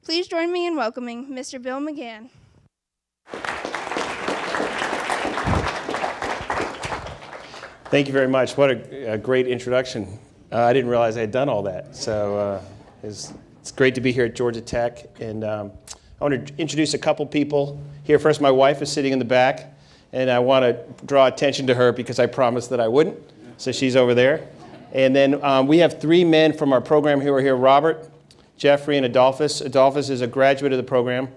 Please join me in welcoming Mr. Bill McGahan. Thank you very much. What a great introduction. I didn't realize I had done all that. So it's great to be here at Georgia Tech. And I want to introduce a couple people here. First, my wife is sitting in the back, and I want to draw attention to her because I promised that I wouldn't. So she's over there. And then we have three men from our program who are here, Robert, Jeffrey, and Adolphus. Adolphus is a graduate of the program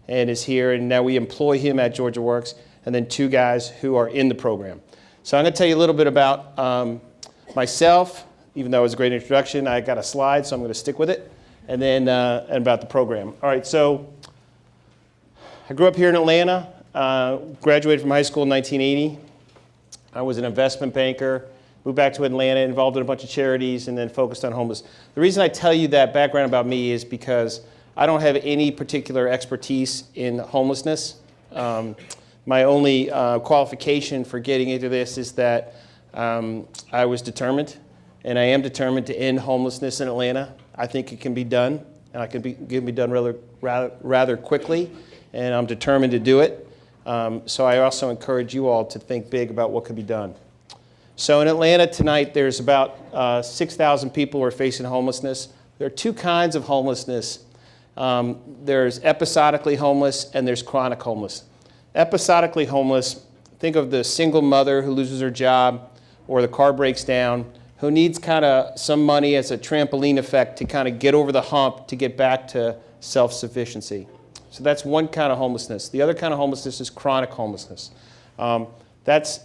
and is here, and now we employ him at Georgia Works, and then two guys who are in the program. So I'm going to tell you a little bit about myself. Even though it was a great introduction, I got a slide, so I'm going to stick with it, and then and about the program. All right, so I grew up here in Atlanta, graduated from high school in 1980. I was an investment banker, moved back to Atlanta, involved in a bunch of charities, and then focused on homeless. The reason I tell you that background about me is because I don't have any particular expertise in homelessness. My only qualification for getting into this is that I was determined, and I am determined to end homelessness in Atlanta. I think it can be done, and it can be done rather quickly, and I'm determined to do it. So I also encourage you all to think big about what can be done. So in Atlanta tonight, there's about 6,000 people who are facing homelessness. There are two kinds of homelessness. There's episodically homeless, and there's chronic homeless. Episodically homeless, think of the single mother who loses her job or the car breaks down, who needs kind of some money as a trampoline effect to kind of get over the hump to get back to self-sufficiency. So that's one kind of homelessness. The other kind of homelessness is chronic homelessness. That's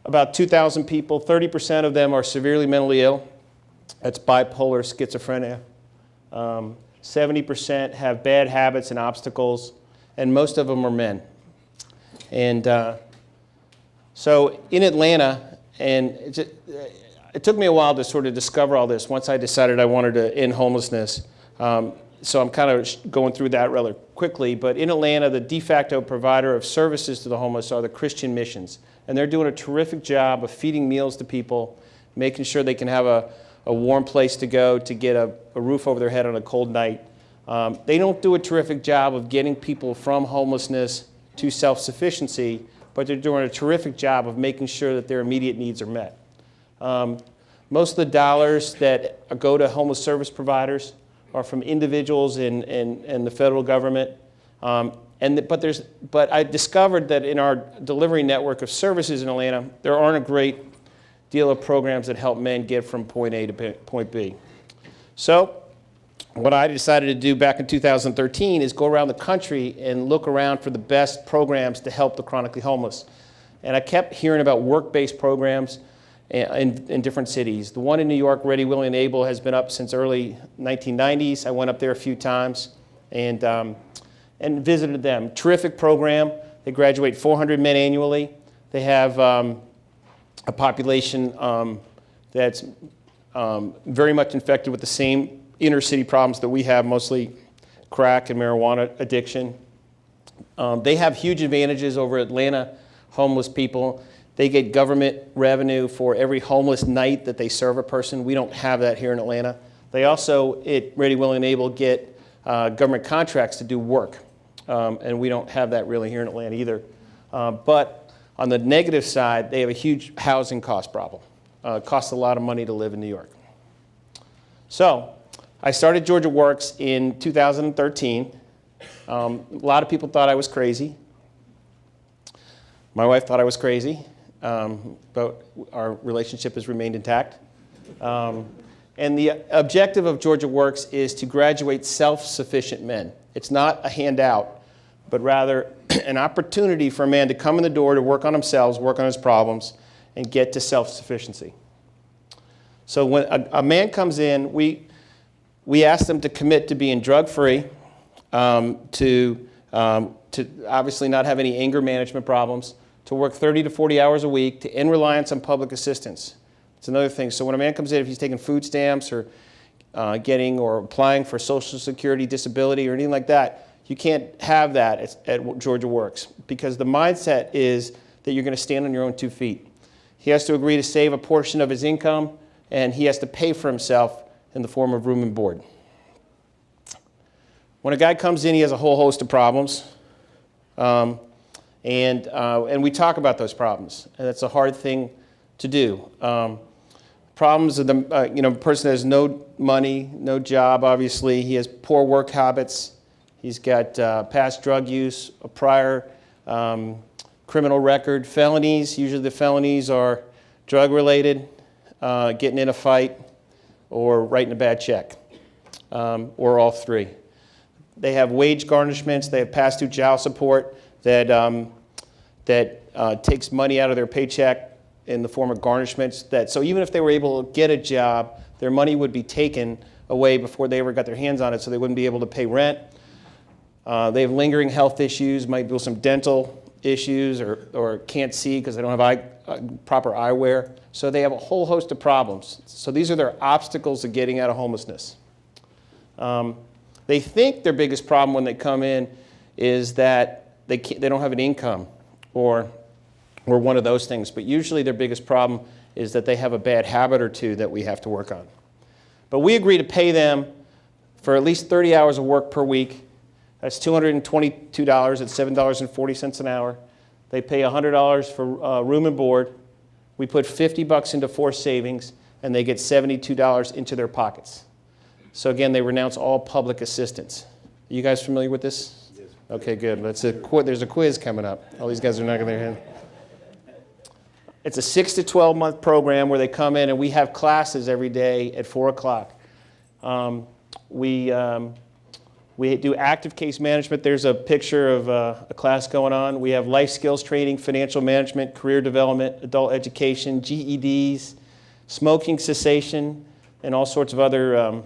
about 2,000 people. 30% of them are severely mentally ill. That's bipolar, schizophrenia. 70% have bad habits and obstacles, and most of them are men. And so in Atlanta, and it took me a while to sort of discover all this once I decided I wanted to end homelessness. So I'm kind of going through that rather quickly. But in Atlanta, the de facto provider of services to the homeless are the Christian missions. And they're doing a terrific job of feeding meals to people, making sure they can have a warm place to go to get a roof over their head on a cold night. They don't do a terrific job of getting people from homelessness to self-sufficiency, but they're doing a terrific job of making sure that their immediate needs are met. Most of the dollars that go to homeless service providers are from individuals and the federal government. But I discovered that in our delivery network of services in Atlanta, there aren't a great deal of programs that help men get from point A to point B. So what I decided to do back in 2013 is go around the country and look around for the best programs to help the chronically homeless. And I kept hearing about work-based programs in different cities. The one in New York, Ready, Willing, and Able, has been up since early 1990s. I went up there a few times and visited them. Terrific program. They graduate 400 men annually. They have a population that's very much infected with the same inner city problems that we have, mostly crack and marijuana addiction. They have huge advantages over Atlanta homeless people. They get government revenue for every homeless night that they serve a person. We don't have that here in Atlanta. They also, at Ready, Willing, and Able, get government contracts to do work. And we don't have that really here in Atlanta either. But on the negative side, they have a huge housing cost problem. It costs a lot of money to live in New York. So I started Georgia Works in 2013. A lot of people thought I was crazy. My wife thought I was crazy, but our relationship has remained intact. And the objective of Georgia Works is to graduate self-sufficient men. It's not a handout, but rather an opportunity for a man to come in the door to work on themselves, work on his problems, and get to self-sufficiency. So when a man comes in, we ask them to commit to being drug-free, to obviously not have any anger management problems, to work 30 to 40 hours a week, to end reliance on public assistance. It's another thing. So when a man comes in, if he's taking food stamps or getting or applying for Social Security, disability, or anything like that, you can't have that at Georgia Works, because the mindset is that you're going to stand on your own 2 feet. He has to agree to save a portion of his income, and he has to pay for himself in the form of room and board. When a guy comes in, he has a whole host of problems. And we talk about those problems, and that's a hard thing to do. Problems of the person has no money, no job. Obviously, he has poor work habits. He's got past drug use, a prior criminal record, felonies. Usually, the felonies are drug-related, getting in a fight, or writing a bad check, or all three. They have wage garnishments. They have past due child support that takes money out of their paycheck in the form of garnishments. So even if they were able to get a job, their money would be taken away before they ever got their hands on it, so they wouldn't be able to pay rent. They have lingering health issues, might be some dental issues, or can't see because they don't have proper eyewear. So they have a whole host of problems. So these are their obstacles to getting out of homelessness. They think their biggest problem when they come in is that they don't have an income or one of those things. But usually their biggest problem is that they have a bad habit or two that we have to work on. But we agree to pay them for at least 30 hours of work per week. That's $222 at $7.40 an hour. They pay $100 for room and board. We put $50 into forced savings, and they get $72 into their pockets. So again, they renounce all public assistance. Are you guys familiar with this? Yes. Okay, good. There's a quiz coming up. All these guys are knocking their head. It's a 6 to 12 month program where they come in and we have classes every day at 4 o'clock. We do active case management. There's a picture of a class going on. We have life skills training, financial management, career development, adult education, GEDs, smoking cessation, and all sorts of other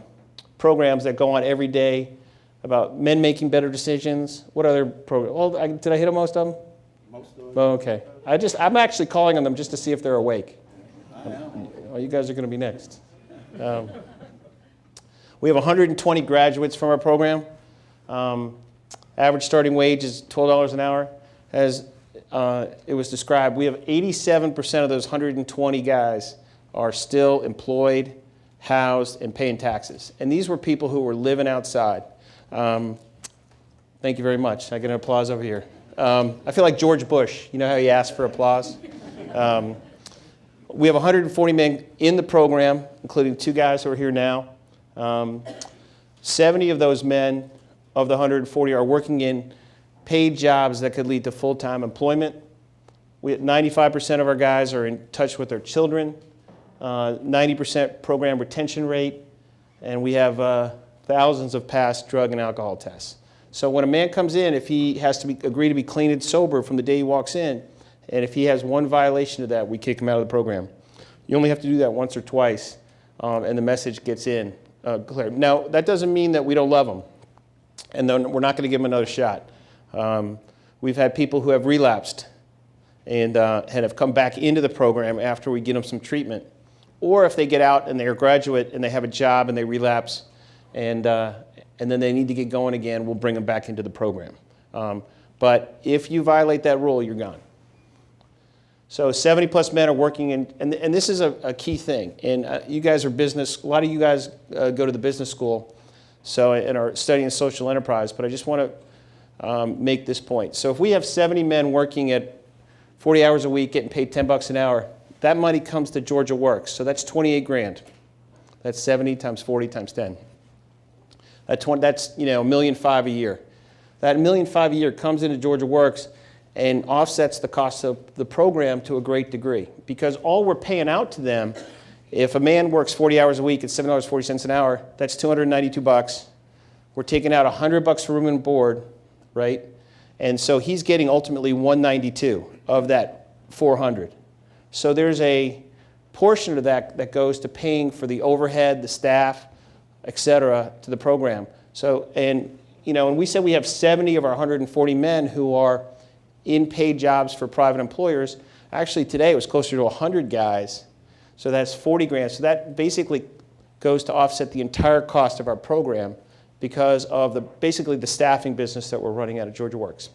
programs that go on every day about men making better decisions. What other programs? Did I hit most of them? Most of them. Oh, okay. I'm actually calling on them just to see if they're awake. Oh, you guys are going to be next. We have 120 graduates from our program. Average starting wage is $12 an hour. As it was described, we have 87% of those 120 guys are still employed, housed, and paying taxes. And these were people who were living outside. Thank you very much. I get an applause over here. I feel like George Bush. You know how he asked for applause? We have 140 men in the program, including 2 guys who are here now. 70 of those men, of the 140, are working in paid jobs that could lead to full-time employment. 95% of our guys are in touch with their children, 90% program retention rate, and we have thousands of past drug and alcohol tests. So when a man comes in, if he has to agree to be clean and sober from the day he walks in, and if he has one violation of that, we kick him out of the program. You only have to do that once or twice, and the message gets in clear. Now, that doesn't mean that we don't love him, and then we're not going to give him another shot. We've had people who have relapsed and have come back into the program after we get them some treatment. Or if they get out and they're a graduate and they have a job and they relapse and then they need to get going again, we'll bring them back into the program. But if you violate that rule, you're gone. So 70 plus men are working in, and this is a key thing. And you guys are business, a lot of you guys go to the business school and are studying social enterprise, but I just want to make this point. So if we have 70 men working at 40 hours a week, getting paid $10 an hour, that money comes to Georgia Works. So that's 28 grand. That's 70 times 40 times 10. That's $1.5 million a year. That $1.5 million a year comes into Georgia Works and offsets the cost of the program to a great degree. Because all we're paying out to them, if a man works 40 hours a week at $7.40 an hour, that's $292. We're taking out $100 for room and board, right? And so he's getting ultimately $192 of that $400. So there's a portion of that goes to paying for the overhead, the staff, et cetera, to the program. So, and we said we have 70 of our 140 men who are in paid jobs for private employers. Actually, today it was closer to 100 guys. So that's 40 grand. So that basically goes to offset the entire cost of our program because of basically the staffing business that we're running out of Georgia Works.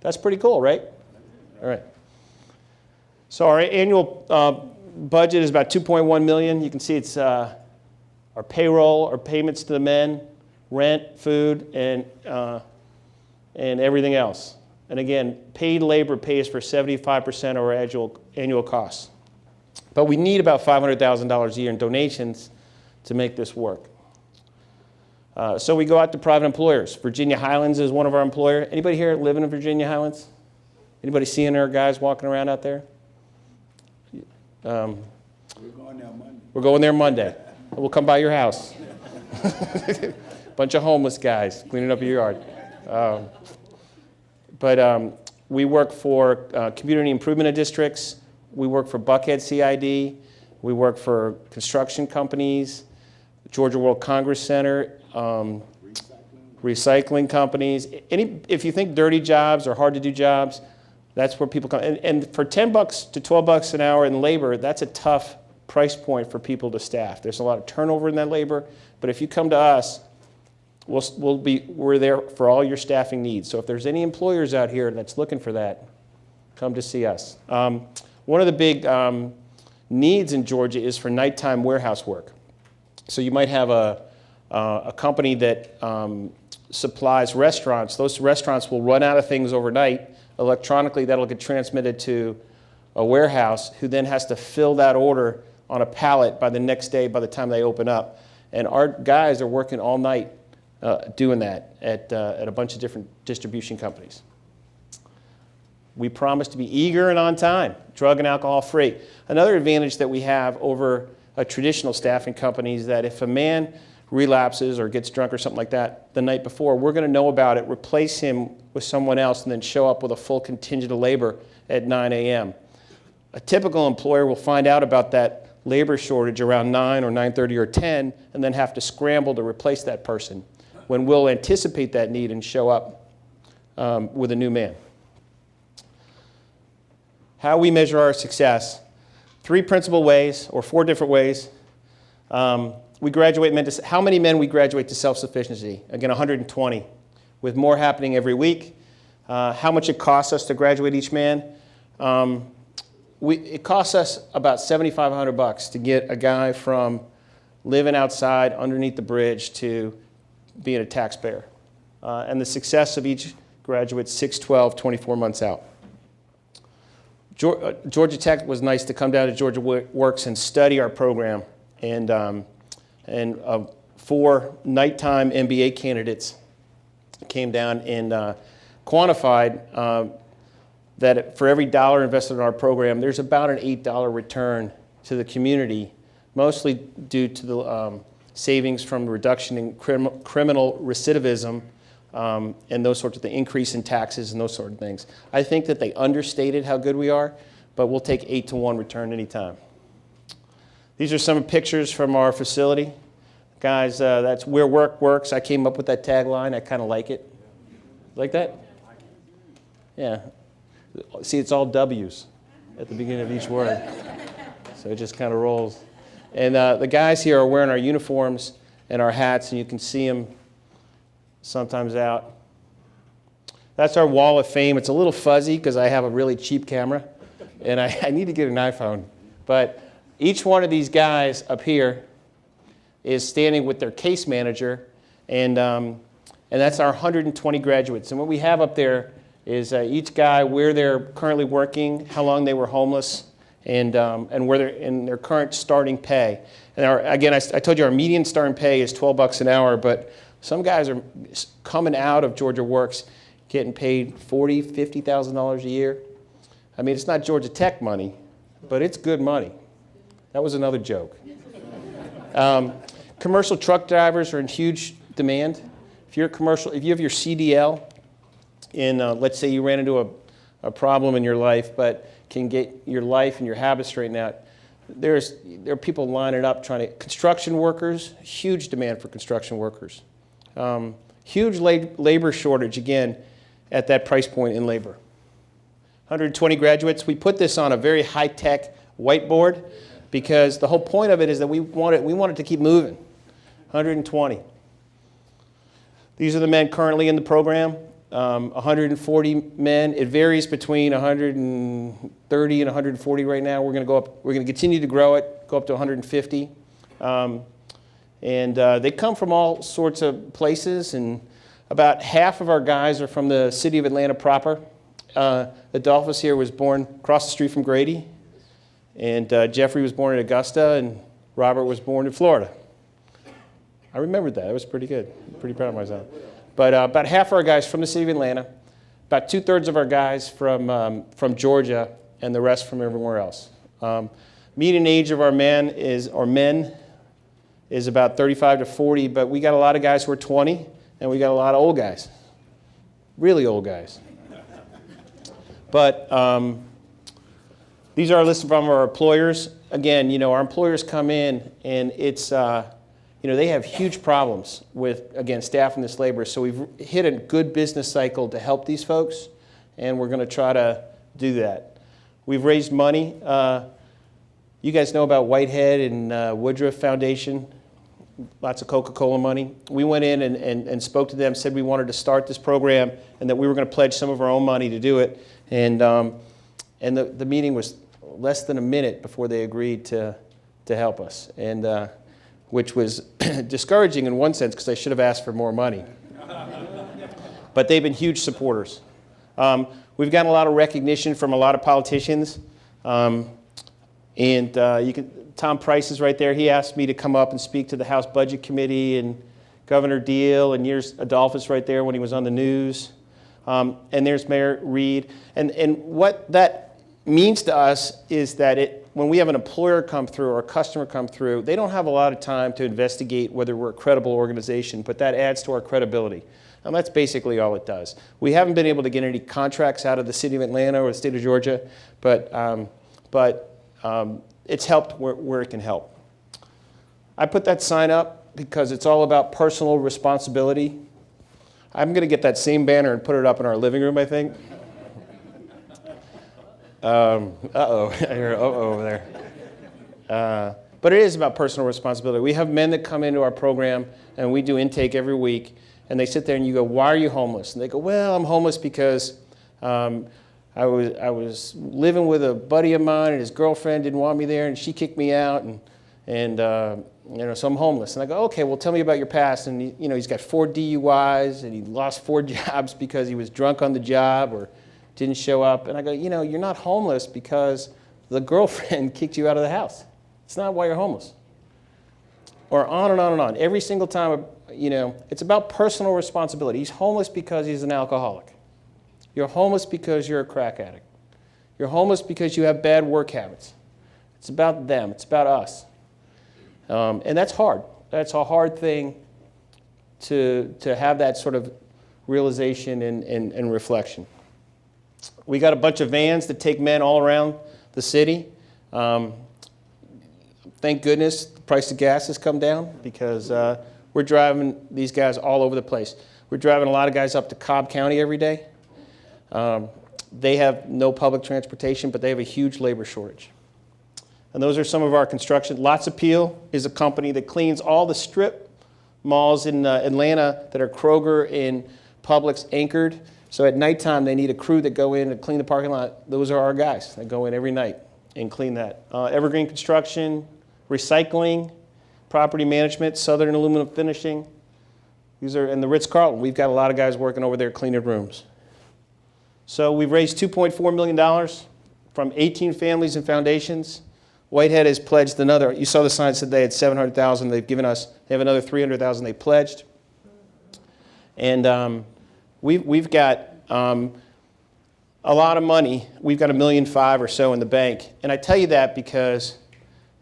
That's pretty cool, right? All right. So our annual budget is about $2.1 million. You can see it's our payroll, our payments to the men, rent, food, and everything else. And again, paid labor pays for 75% of our annual costs. But we need about $500,000 a year in donations to make this work. So we go out to private employers. Virginia Highlands is one of our employers. Anybody here living in Virginia Highlands? Anybody seeing our guys walking around out there? We're going there Monday. We're going there Monday. We'll come by your house. Bunch of homeless guys cleaning up your yard. But we work for community improvement districts. We work for Buckhead CID. We work for construction companies, Georgia World Congress Center, recycling companies. If you think dirty jobs or hard to do jobs, that's where people come. And for $10 to $12 an hour in labor, that's a tough price point for people to staff. There's a lot of turnover in that labor, but if you come to us, we're there for all your staffing needs. So if there's any employers out here that's looking for that, come to see us. One of the big needs in Georgia is for nighttime warehouse work. So you might have a company that supplies restaurants. Those restaurants will run out of things overnight. Electronically, that'll get transmitted to a warehouse who then has to fill that order on a pallet by the next day by the time they open up. And our guys are working all night doing that at a bunch of different distribution companies. We promise to be eager and on time, drug and alcohol free. Another advantage that we have over a traditional staffing company is that if a man relapses or gets drunk or something like that the night before, we're going to know about it, replace him with someone else, and then show up with a full contingent of labor at 9 a.m. A typical employer will find out about that labor shortage around 9 or 9:30 or 10 and then have to scramble to replace that person, when we'll anticipate that need and show up with a new man. How we measure our success: 3 principal ways, or 4 different ways. We graduate men to, how many men we graduate to self-sufficiency? Again, 120, with more happening every week. How much it costs us to graduate each man? It costs us about $7,500 to get a guy from living outside underneath the bridge to being a taxpayer. And the success of each graduate, 6, 12, 24 months out. Georgia Tech was nice to come down to Georgia Works and study our program. And 4 nighttime MBA candidates came down and quantified that for every $1 invested in our program, there's about an $8 return to the community, mostly due to the savings from reduction in criminal recidivism and those sorts of things, increase in taxes and those sort of things. I think that they understated how good we are, but we'll take 8-to-1 return anytime. These are some pictures from our facility. Guys, that's where work works. I came up with that tagline. I kind of like it. Like that? Yeah. See, it's all W's at the beginning of each word. So it just kind of rolls. And the guys here are wearing our uniforms and our hats, and you can see them sometimes out. That's our wall of fame. It's a little fuzzy because I have a really cheap camera, and I need to get an iPhone. But each one of these guys up here is standing with their case manager, and that's our 120 graduates. And what we have up there is each guy, where they're currently working, how long they were homeless, and where they're in their current starting pay. And again, I told you our median starting pay is $12 an hour, but some guys are coming out of Georgia Works getting paid $40,000, $50,000 a year. I mean, it's not Georgia Tech money, but it's good money. That was another joke. Commercial truck drivers are in huge demand. If you have your CDL, and let's say you ran into a problem in your life, but can get your life and your habits straightened out, there are people lining up trying to. Construction workers, huge demand for construction workers. Huge labor shortage, again, at that price point in labor. 120 graduates. We put this on a very high-tech whiteboard because the whole point of it is that we want it to keep moving. 120. These are the men currently in the program. 140 men. It varies between 130 and 140 right now. We're going to go up. We're going to continue to grow it, go up to 150. And they come from all sorts of places, and about half of our guys are from the city of Atlanta proper. Adolphus here was born across the street from Grady, and Jeffrey was born in Augusta, and Robert was born in Florida. I remembered that. It was pretty good. Pretty proud of myself. But about half of our guys from the city of Atlanta, about 2/3 of our guys from Georgia, and the rest from everywhere else. Median age of our men is about 35 to 40, but we got a lot of guys who are 20, and we got a lot of old guys, really old guys. But these are a list from our employers. Again, our employers come in, and it's, they have huge problems with, again, staffing this labor. So we've hit a good business cycle to help these folks, and we're going to try to do that. We've raised money. You guys know about Whitehead and Woodruff Foundation, lots of Coca-Cola money. We went in and spoke to them, said we wanted to start this program and that we were going to pledge some of our own money to do it. And the meeting was less than a minute before they agreed to help us, and which was discouraging in one sense because I should have asked for more money. But they've been huge supporters. We've gotten a lot of recognition from a lot of politicians. Tom Price is right there. He asked me to come up and speak to the House Budget Committee, and Governor Deal, and here's Adolphus right there when he was on the news. And there's Mayor Reed. And what that means to us is that when we have an employer come through or a customer come through, they don't have a lot of time to investigate whether we're a credible organization, but that adds to our credibility. And that's basically all it does. We haven't been able to get any contracts out of the city of Atlanta or the state of Georgia, but it's helped where it can help. I put that sign up because it's all about personal responsibility. I'm going to get that same banner and put it up in our living room, I think. Uh-oh, I hear uh-oh over there. But it is about personal responsibility. We have men that come into our program, and we do intake every week, and they sit there and you go, why are you homeless? And they go, well, I'm homeless because I was living with a buddy of mine, and his girlfriend didn't want me there, and she kicked me out, so I'm homeless. And I go, okay, well, tell me about your past. And he's got 4 DUIs, and he lost 4 jobs because he was drunk on the job or didn't show up. And I go, you're not homeless because the girlfriend kicked you out of the house. It's not why you're homeless. Or on and on and on. Every single time, it's about personal responsibility. He's homeless because he's an alcoholic. You're homeless because you're a crack addict. You're homeless because you have bad work habits. It's about them. It's about us. And that's hard. That's a hard thing to have that sort of realization and reflection. We got a bunch of vans that take men all around the city. Thank goodness the price of gas has come down because we're driving these guys all over the place. We're driving a lot of guys up to Cobb County every day. They have no public transportation, but they have a huge labor shortage. And those are some of our construction. Lots Appeal is a company that cleans all the strip malls in Atlanta that are Kroger and Publix anchored. So at nighttime, they need a crew that go in and clean the parking lot. Those are our guys that go in every night and clean that. Evergreen Construction, Recycling, Property Management, Southern Aluminum Finishing. And the Ritz-Carlton. We've got a lot of guys working over there cleaning rooms. So we've raised $2.4 million from 18 families and foundations. Whitehead has pledged another. You saw the sign said they had $700,000. They've given us. They have another $300,000 they pledged. And we've got a lot of money. We've got $1.5 million or so in the bank. And I tell you that because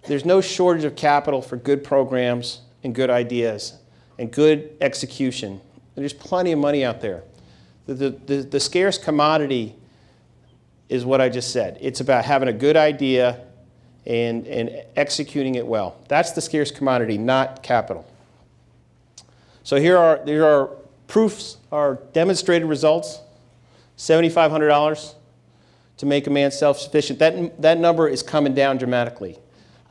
there's no shortage of capital for good programs and good ideas and good execution. And there's plenty of money out there. The scarce commodity is what I just said. It's about having a good idea and executing it well. That's the scarce commodity, not capital. So here are proofs, our demonstrated results. $7,500 to make a man self-sufficient. That number is coming down dramatically.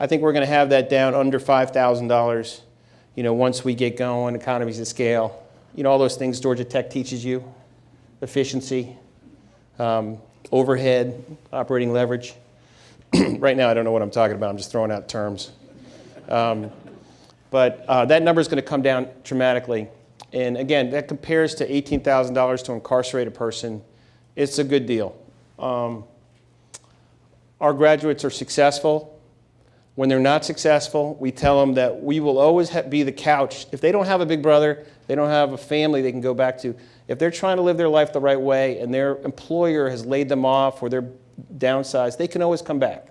I think we're going to have that down under $5,000, once we get going, economies of scale, all those things Georgia Tech teaches you. Efficiency, overhead, operating leverage. Right now, I don't know what I'm talking about. I'm just throwing out terms. But that number is going to come down dramatically. And again, that compares to $18,000 to incarcerate a person. It's a good deal. Our graduates are successful. When they're not successful, we tell them that we will always be the couch. If they don't have a big brother, they don't have a family they can go back to. If they're trying to live their life the right way and their employer has laid them off or they're downsized, they can always come back.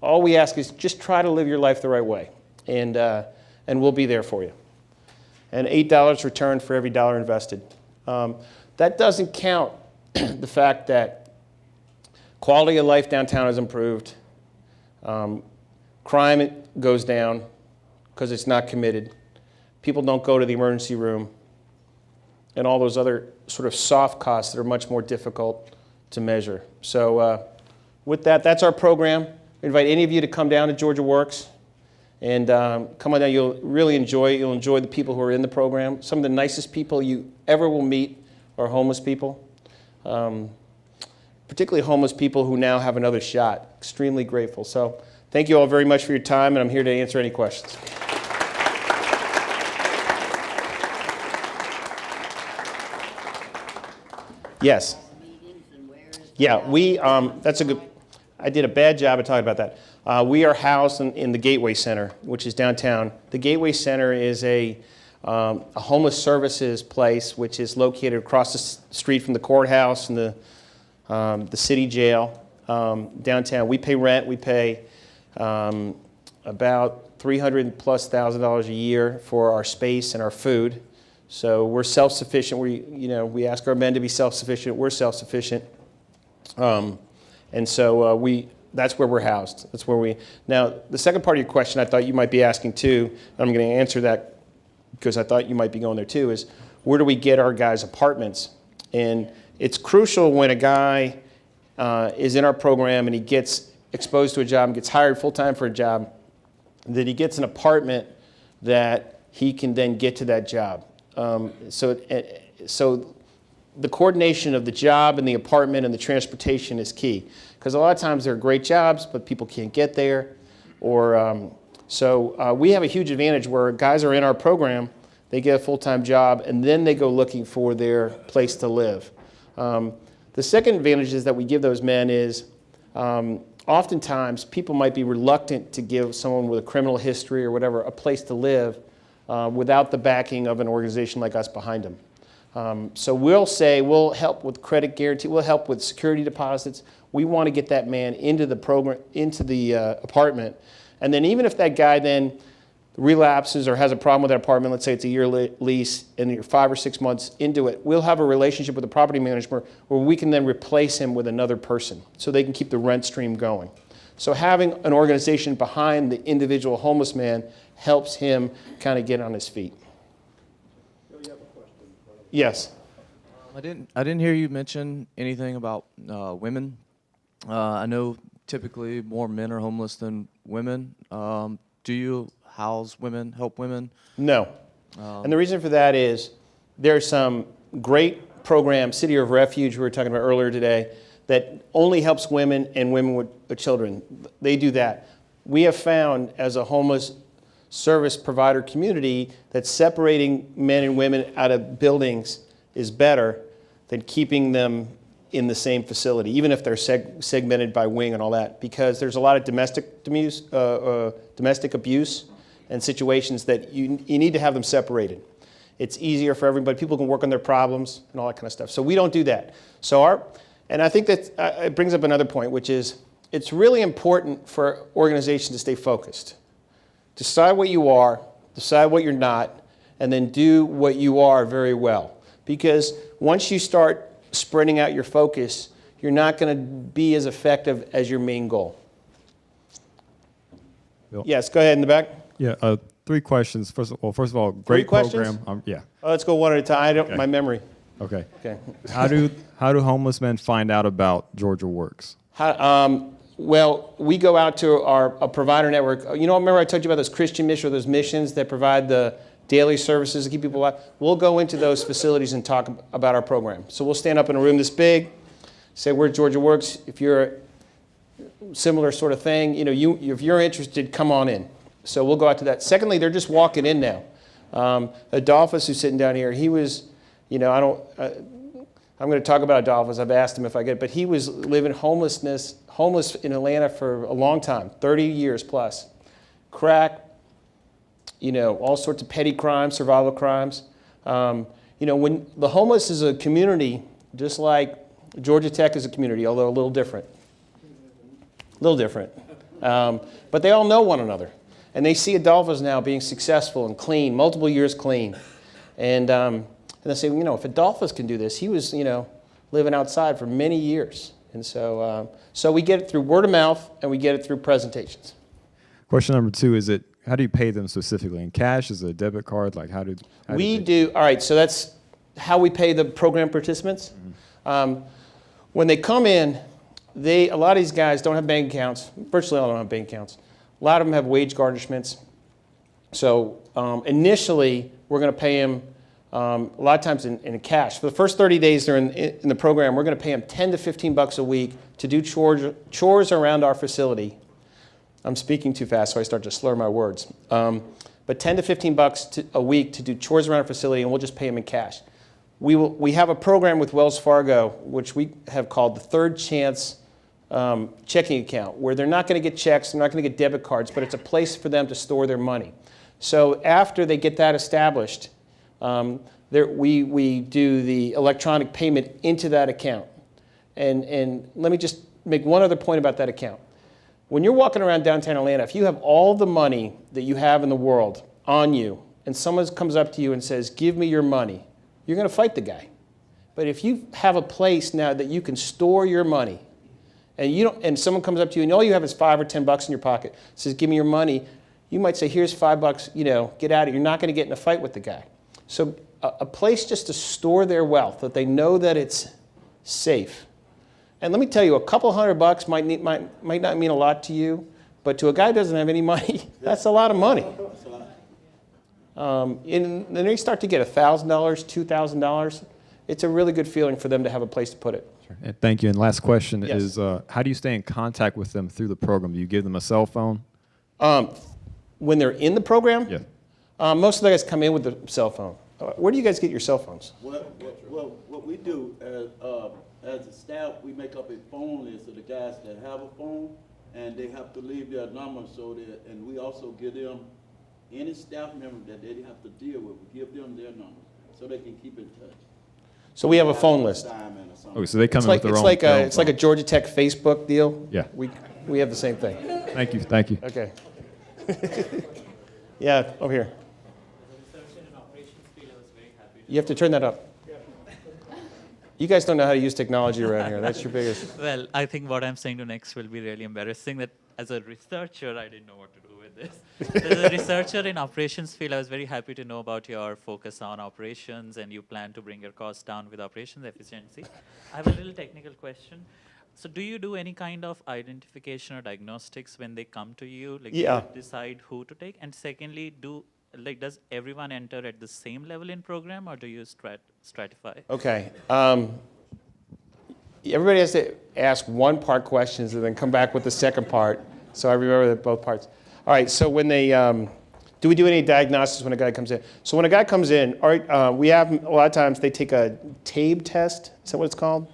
All we ask is just try to live your life the right way, and we'll be there for you. And $8 returned for every dollar invested. That doesn't count the fact that quality of life downtown has improved. Crime goes down because it's not committed. People don't go to the emergency room, and all those other sort of soft costs that are much more difficult to measure. So with that, that's our program. I invite any of you to come down to Georgia Works and come on down. You'll really enjoy it. You'll enjoy the people who are in the program. Some of the nicest people you ever will meet are homeless people, particularly homeless people who now have another shot. Extremely grateful. So thank you all very much for your time, and I'm here to answer any questions. Yes. Yeah, that's a good, I did a bad job of talking about that. We are housed in the Gateway Center, which is downtown. The Gateway Center is a homeless services place, which is located across the street from the courthouse and the city jail downtown. We pay rent. We pay about $300,000+ a year for our space and our food. So we're self-sufficient. We ask our men to be self-sufficient. We're self-sufficient, and so that's where we're housed. That's where Now, the second part of your question, I thought you might be asking too, and I'm going to answer that because I thought you might be going there too. Is where do we get our guys' apartments? And it's crucial when a guy is in our program and he gets exposed to a job and gets hired full-time for a job, that he gets an apartment that he can then get to that job. So the coordination of the job and the apartment and the transportation is key, because a lot of times there are great jobs, but people can't get there. So we have a huge advantage where guys are in our program, they get a full-time job, and then they go looking for their place to live. The second advantage is that we give those men is oftentimes people might be reluctant to give someone with a criminal history or whatever a place to live without the backing of an organization like us behind them. So we'll say we'll help with credit guarantee, we'll help with security deposits. We want to get that man into the program, into the apartment, and then even if that guy then relapses or has a problem with that apartment, let's say it's a year lease and you're 5 or 6 months into it, we'll have a relationship with the property manager where we can then replace him with another person so they can keep the rent stream going. So having an organization behind the individual homeless man helps him kind of get on his feet. Yes. I didn't hear you mention anything about women. I know typically more men are homeless than women. Do you house women, help women? No. And the reason for that is there's some great programs, City of Refuge we were talking about earlier today, that only helps women and women with children. They do that. We have found as a homeless service provider community that separating men and women out of buildings is better than keeping them in the same facility, even if they're segmented by wing and all that, because there's a lot of domestic abuse and situations that you need to have them separated. It's easier for everybody. People can work on their problems and all that kind of stuff. So we don't do that. And I think that it brings up another point, which is it's really important for organizations to stay focused. Decide what you are, decide what you're not, and then do what you are very well. Because once you start spreading out your focus, you're not going to be as effective as your main goal. Bill? Yes, go ahead in the back. Yeah, 3 questions. First of all, great program. Yeah. Let's go one at a time. Okay. My memory. Okay. Okay. How do homeless men find out about Georgia Works? Well, we go out to our provider network. Remember I told you about those Christian missions or those missions that provide the daily services to keep people alive? We'll go into those facilities and talk about our program. So we'll stand up in a room this big, say we're Georgia Works. If you're a similar sort of thing, if you're interested, come on in. So we'll go out to that. Secondly, they're just walking in now. Adolphus, who's sitting down here, he was, I'm going to talk about Adolphus. I've asked him if I get it, but he was living homeless in Atlanta for a long time, 30 years plus. Crack, all sorts of petty crimes, survival crimes. When the homeless is a community, just like Georgia Tech is a community, although a little different. But they all know one another. And they see Adolphus now being successful and clean, multiple years clean. And they say, if Adolphus can do this, he was, living outside for many years. And so we get it through word of mouth, and we get it through presentations. Question number 2 is how do you pay them specifically? In cash? Is it a debit card? Like how do all right, so that's how we pay the program participants. Mm-hmm. When they come in, a lot of these guys don't have bank accounts. Virtually all don't have bank accounts. A lot of them have wage garnishments. So initially, we're going to pay them a lot of times in cash. For the first 30 days they're in the program, we're going to pay them $10 to $15 a week to do chores around our facility. I'm speaking too fast, so I start to slur my words. But $10 to $15 a week to do chores around our facility, and we'll just pay them in cash. We have a program with Wells Fargo, which we have called the Third Chance checking account, where they're not going to get checks, they're not going to get debit cards, but it's a place for them to store their money. So after they get that established, we do the electronic payment into that account. And let me just make one other point about that account. When you're walking around downtown Atlanta, if you have all the money that you have in the world on you, and someone comes up to you and says, "Give me your money," you're going to fight the guy. But if you have a place now that you can store your money, and someone comes up to you and all you have is $5 or $10 in your pocket, says, "Give me your money," you might say, "Here's $5, get out of it." You're not going to get in a fight with the guy. So a place just to store their wealth, that they know that it's safe. And let me tell you, a couple $100 might not mean a lot to you, but to a guy who doesn't have any money, that's a lot of money. And then they start to get $1,000, $2,000. It's a really good feeling for them to have a place to put it. Sure. And thank you. And last question Yes. is, how do you stay in contact with them through the program? Do you give them a cell phone? When they're in the program, Yeah. most of the guys come in with the cell phone. Where do you guys get your cell phones? Well, what we do as a staff, we make up a phone list of the guys that have a phone, and they have to leave their number and we also give them any staff member that they have to deal with, we give them their number so they can keep in touch. So we have a phone list. Okay, so they come in with their own It's like a Georgia Tech Facebook deal. Yeah. We have the same thing. Thank you. Okay. Yeah, over here. You have to turn that up. You guys don't know how to use technology around here. That's your biggest. Well, I think what I'm saying to next will be really embarrassing, that as a researcher, I didn't know what to do with this. As a researcher in operations field, I was very happy to know about your focus on operations, and you plan to bring your costs down with operations efficiency. I have a little technical question. So do you do any kind of identification or diagnostics when they come to you? Like, Yeah. you decide who to take? And secondly, does everyone enter at the same level in program, or do you stratify? Okay. Everybody has to ask one part questions and then come back with the second part. So I remember both parts. All right. So when they do we do any diagnostics when a guy comes in? So when a guy comes in, all right, we have a lot of times they take a TABE test. Is that what it's called?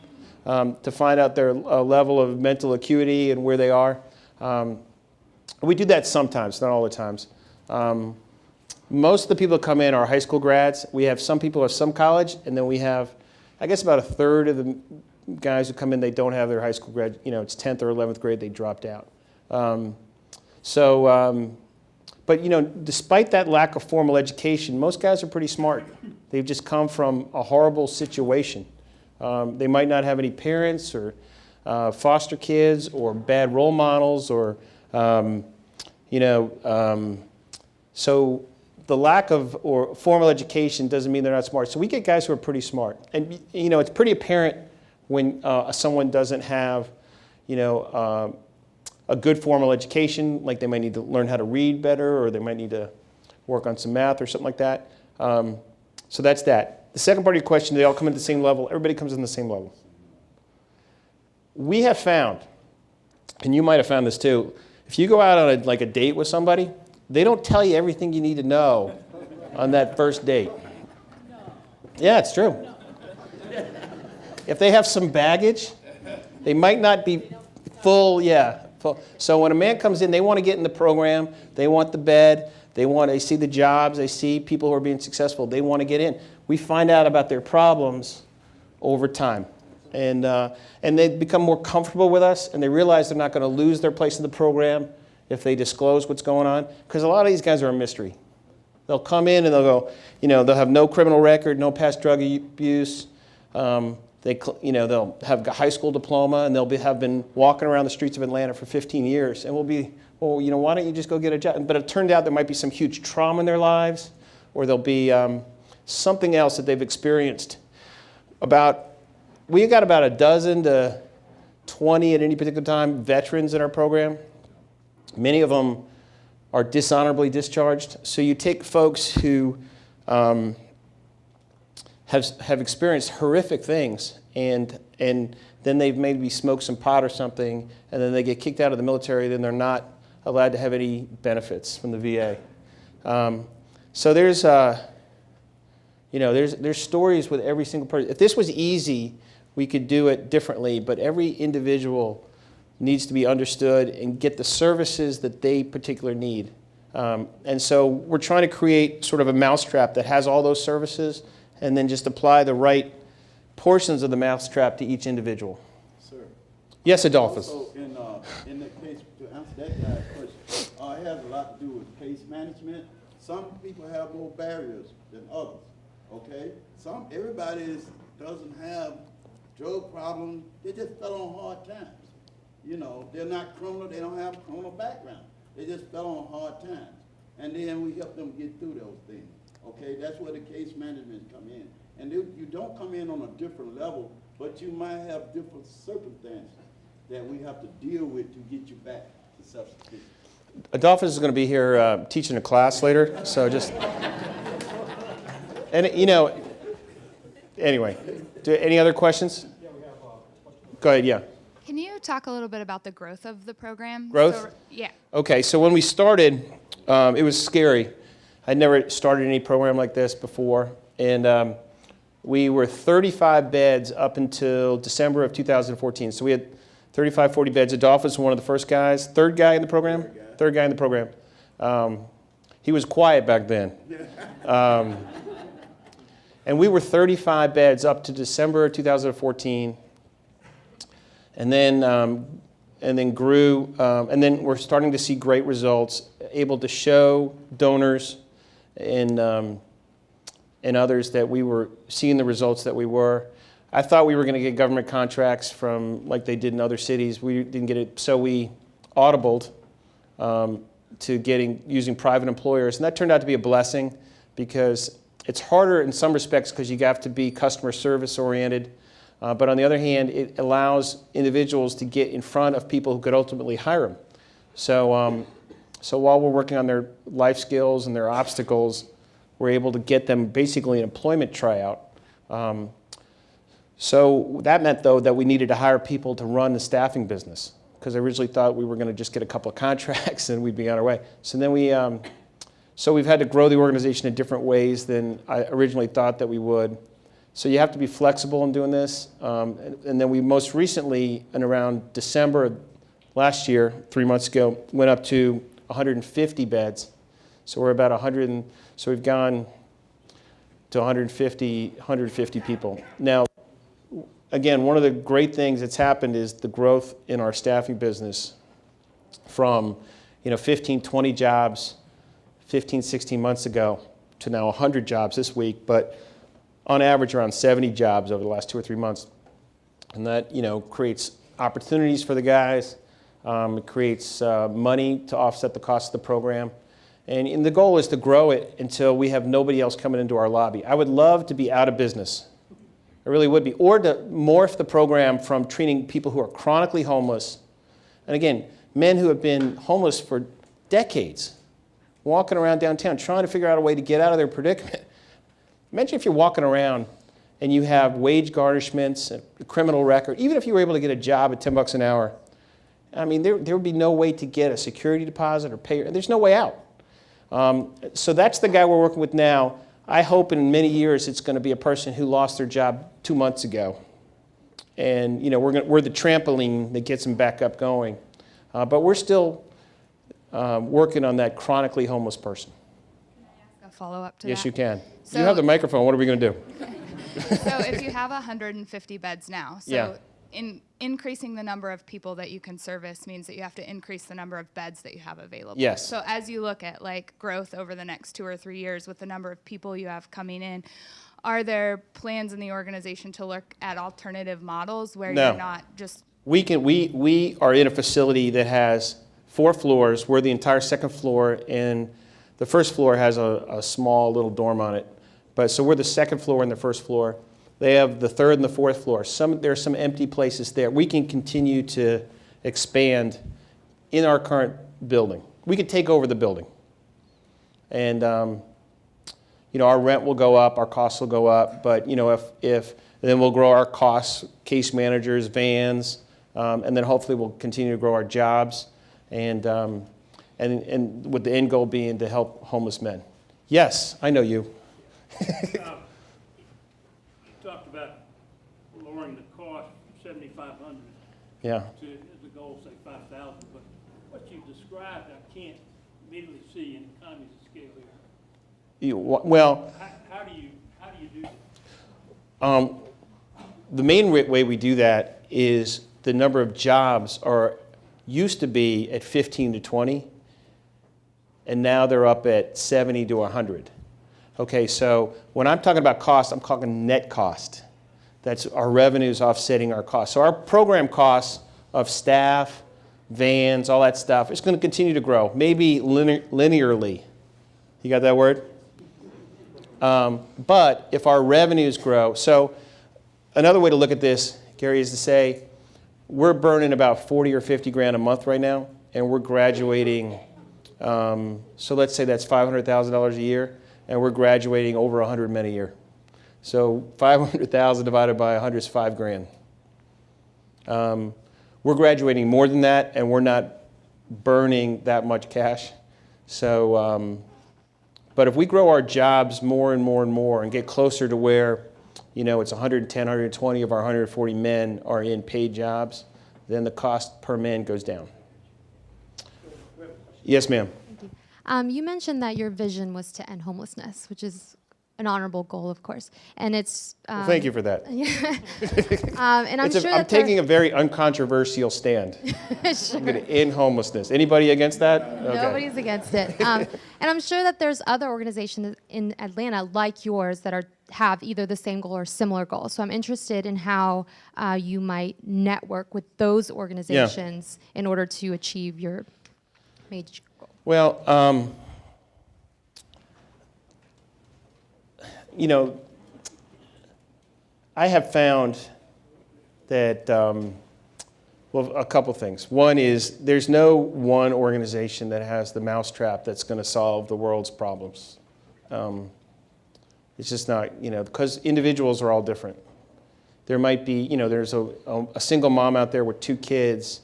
To find out their level of mental acuity and where they are. We do that sometimes, not all the times. Most of the people that come in are high school grads. We have some people of some college, and then we have, I guess, about a third of the guys who come in, they don't have their high school grad. It's 10th or 11th grade, they dropped out. But despite that lack of formal education, most guys are pretty smart. They've just come from a horrible situation. They might not have any parents or foster kids or bad role models or, so the lack of or formal education doesn't mean they're not smart. So we get guys who are pretty smart. And, it's pretty apparent when someone doesn't have, a good formal education, like they might need to learn how to read better or they might need to work on some math or something like that. So that's that. The second part of your question, they all come at the same level. Everybody comes in the same level. We have found, and you might have found this too, if you go out on a date with somebody they don't tell you everything you need to know on that first date. Yeah, it's true. If they have some baggage, they might not be full. So when a man comes in, they want to get in the program, they want the bed, they see the jobs, they see people who are being successful, they want to get in. We find out about their problems over time. And they become more comfortable with us, and they realize they're not going to lose their place in the program if they disclose what's going on. Because a lot of these guys are a mystery. They'll come in and they'll go, they'll have no criminal record, no past drug abuse. They'll have a high school diploma, and they'll have been walking around the streets of Atlanta for 15 years. And we'll be, well, why don't you just go get a job? But it turned out there might be some huge trauma in their lives, or there'll be something else that they've experienced. We got about a dozen to 20 at any particular time veterans in our program. Many of them are dishonorably discharged. So you take folks who have experienced horrific things, and then they've maybe smoked some pot or something, and then they get kicked out of the military, then they're not allowed to have any benefits from the VA. So there's stories with every single person. If this was easy, we could do it differently, but every individual needs to be understood and get the services that they particularly need. And so we're trying to create sort of a mousetrap that has all those services, and then just apply the right portions of the mousetrap to each individual. Sir. Yes, Adolphus. Also, in the case, to answer that guy's question, it has a lot to do with case management. Some people have more barriers than others, okay? Everybody doesn't have drug problems. They just fell on hard times. They're not criminal. They don't have criminal background. They just fell on hard times. And then we help them get through those things. Okay, that's where the case management come in. And you don't come in on a different level, but you might have different circumstances that we have to deal with to get you back to substitution. Adolphus is going to be here teaching a class later, so just, and anyway, any other questions? Yeah, we have Go ahead, yeah. Can you talk a little bit about the growth of the program? Growth? Yeah. Okay, so when we started, it was scary. I'd never started any program like this before, and we were 35 beds up until December of 2014. So we had 35, 40 beds. Adolphus was one of the first guys, third guy in the program. He was quiet back then. And we were 35 beds up to December 2014, and then grew, and then we're starting to see great results, able to show donors and others that we were seeing the results that we were. I thought we were going to get government contracts from like they did in other cities. We didn't get it, so we audibled to using private employers, and that turned out to be a blessing because it's harder in some respects because you have to be customer service oriented. But on the other hand, it allows individuals to get in front of people who could ultimately hire them. So while we're working on their life skills and their obstacles, we're able to get them basically an employment tryout. So that meant, though, that we needed to hire people to run the staffing business because I originally thought we were going to just get a couple of contracts and we'd be on our way. So then we've had to grow the organization in different ways than I originally thought that we would. So you have to be flexible in doing this. And then we most recently, in around December last year, 3 months ago, went up to 150 beds. So we're about 100, so we've gone to 150 people. Now, again, one of the great things that's happened is the growth in our staffing business from 15, 20 jobs 15, 16 months ago to now 100 jobs this week, but on average around 70 jobs over the last 2 or 3 months. And that creates opportunities for the guys. It creates money to offset the cost of the program. And the goal is to grow it until we have nobody else coming into our lobby. I would love to be out of business. I really would be. Or to morph the program from treating people who are chronically homeless, and again, men who have been homeless for decades, walking around downtown trying to figure out a way to get out of their predicament. Imagine if you're walking around and you have wage garnishments, a criminal record, even if you were able to get a job at $10 an hour. I mean, there would be no way to get a security deposit or pay. There's no way out. So that's the guy we're working with now. I hope in many years it's going to be a person who lost their job 2 months ago. And we're the trampoline that gets them back up going. But we're still working on that chronically homeless person. A follow-up to Yes, that. you can. So- You have the microphone. What are we going to do? So if you have 150 beds now, so Yeah. in increasing the number of people that you can service means that you have to increase the number of beds that you have available. Yes. So as you look at like growth over the next 2 or 3 years with the number of people you have coming in, are there plans in the organization to look at alternative models where No. you're not just We are in a facility that has 4 floors. We're the entire second floor, and the first floor has a small little dorm on it. But so we're the second floor and the first floor. They have the third and the fourth floor. There are some empty places there. We can continue to expand in our current building. We could take over the building. And our rent will go up, our costs will go up, but if then we'll grow our costs, case managers, vans, and then hopefully we'll continue to grow our jobs, and with the end goal being to help homeless men. Yes, I know you. You talked about lowering the cost from 7,500 Yeah. to, as a goal, say 5,000, but what you described, I can't immediately see in economies of scale here. Well, How do you do that? the main way we do that is the number of jobs used to be at 15 to 20, and now they're up at 70 to 100. Okay, so when I'm talking about cost, I'm talking net cost. That's our revenues offsetting our costs. So our program costs of staff, vans, all that stuff, it's going to continue to grow, maybe linearly. You got that word? But if our revenues grow, so another way to look at this, Gary, is to say we're burning about 40 or 50 grand a month right now, and we're graduating, so let's say that's $500,000 a year, and we're graduating over 100 men a year. So 500,000 divided by 100 is 5 grand. We're graduating more than that, and we're not burning that much cash. So, but if we grow our jobs more and more and more and get closer to where, it's 110, 120 of our 140 men are in paid jobs, then the cost per man goes down. Yes, ma'am. You mentioned that your vision was to end homelessness, which is an honorable goal, of course. And it's... Well, thank you for that. And I'm sure I'm taking a very uncontroversial stand. Sure. I'm going to end homelessness. Anybody against that? Okay. Nobody's against it. And I'm sure that there's other organizations in Atlanta like yours that have either the same goal or similar goals. So I'm interested in how you might network with those organizations in order to achieve your major goal. Well, I have found that, a couple things. One is there's no one organization that has the mousetrap that's going to solve the world's problems. It's just not, because individuals are all different. There might be, there's a single mom out there with 2 kids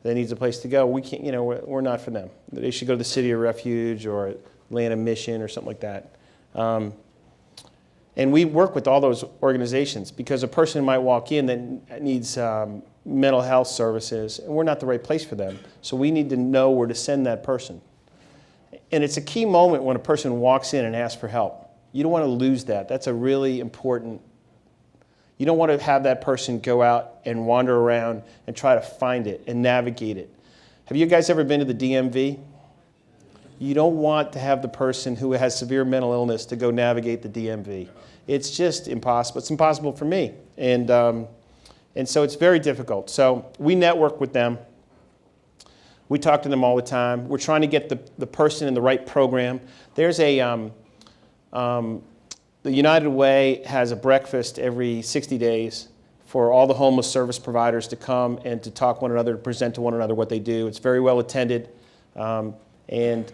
that needs a place to go. We can't, we're not for them. They should go to the City of Refuge or Atlanta Mission or something like that. And we work with all those organizations because a person might walk in that needs mental health services, and we're not the right place for them. So we need to know where to send that person. And it's a key moment when a person walks in and asks for help. You don't want to lose that. That's a really important. You don't want to have that person go out and wander around and try to find it and navigate it. Have you guys ever been to the DMV? You don't want to have the person who has severe mental illness to go navigate the DMV. It's just impossible. It's impossible for me. And so it's very difficult. So we network with them. We talk to them all the time. We're trying to get the person in the right program. There's the United Way has a breakfast every 60 days for all the homeless service providers to come and to talk one another, to present to one another what they do. It's very well attended. And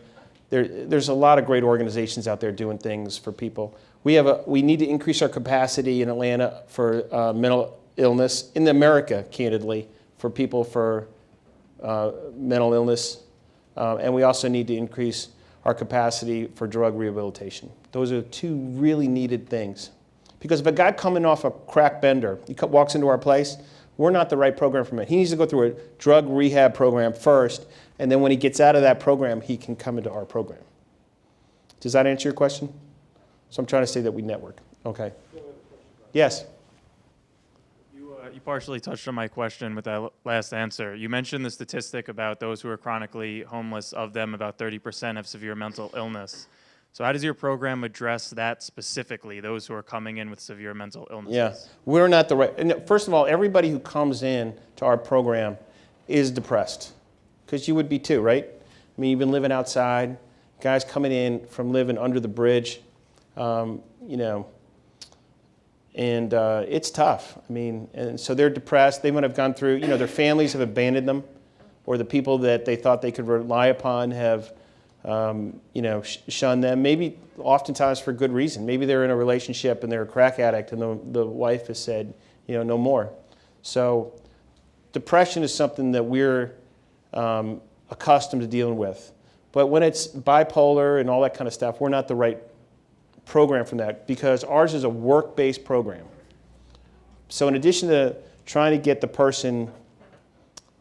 there's a lot of great organizations out there doing things for people. We need to increase our capacity in Atlanta for mental illness, in America, candidly, for people for mental illness. And we also need to increase our capacity for drug rehabilitation. Those are two really needed things. Because if a guy coming off a crack bender, he walks into our place, we're not the right program for him. He needs to go through a drug rehab program first, and then when he gets out of that program, he can come into our program. Does that answer your question? So I'm trying to say that we network. Okay. Yes? You partially touched on my question with that last answer. You mentioned the statistic about those who are chronically homeless, of them about 30% have severe mental illness. So how does your program address that specifically, those who are coming in with severe mental illnesses? Yeah, we're not the right. And first of all, everybody who comes in to our program is depressed, because you would be too, right? I mean, you've been living outside, guys coming in from living under the bridge, you know, and it's tough. I mean, and so they're depressed. They might have gone through, you know, their families have abandoned them, or the people that they thought they could rely upon have, you know, shunned them. Maybe oftentimes for good reason. Maybe they're in a relationship and they're a crack addict, and the wife has said, you know, no more. So depression is something that we're accustomed to dealing with. But when it's bipolar and all that kind of stuff, we're not the right program for that, because ours is a work-based program. So in addition to trying to get the person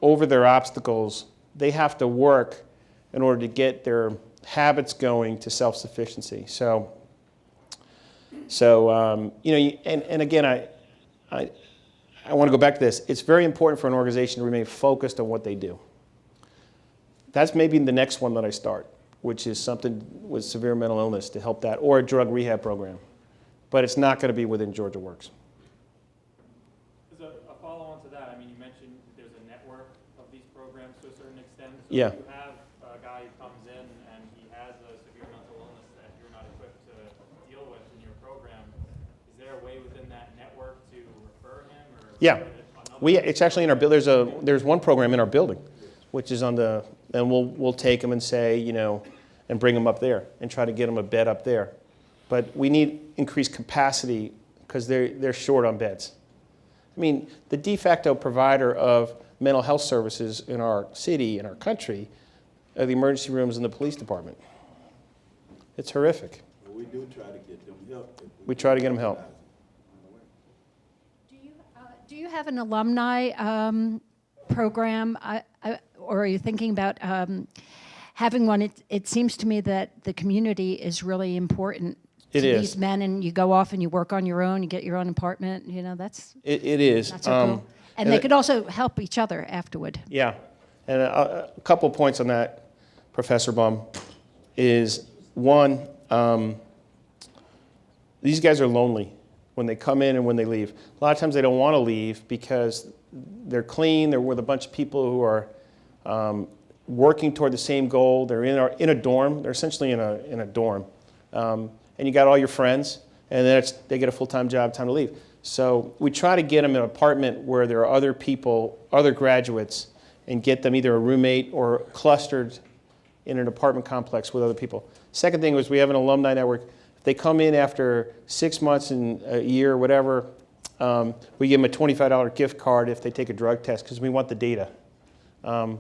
over their obstacles, they have to work in order to get their habits going to self-sufficiency. So you know, and again, I want to go back to this. It's very important for an organization to remain focused on what they do. That's maybe the next one that I start, which is something with severe mental illness to help that, or a drug rehab program. But it's not going to be within Georgia Works. As a follow-on to that, I mean, you mentioned there's a network of these programs to a certain extent. So Yeah. if you have a guy who comes in and he has a severe mental illness that you're not equipped to deal with in your program, is there a way within that network to refer him? Or Yeah, it's actually in our building. There's one program in our building, which is on the, and we'll take them and say, you know, and bring them up there and try to get them a bed up there. But we need increased capacity because they're short on beds. I mean, the de facto provider of mental health services in our city, in our country, are the emergency rooms in the police department. It's horrific. Well, we do try to get them help. We try to get them help. Do you have an alumni program, or are you thinking about having one? It seems to me that the community is really important to these men, and you go off and you work on your own, you get your own apartment, you know, that's... It is. That's so cool. And they could also help each other afterward. Yeah, and a couple points on that, Professor Baum, is one, these guys are lonely when they come in and when they leave. A lot of times they don't want to leave because they're clean, they're with a bunch of people who are working toward the same goal. They're in a dorm. They're essentially in a dorm. And you got all your friends, and then they get a full-time job, time to leave. So we try to get them an apartment where there are other people, other graduates, and get them either a roommate or clustered in an apartment complex with other people. Second thing was we have an alumni network. If they come in after 6 months and a year, whatever, we give them a $25 gift card if they take a drug test because we want the data. And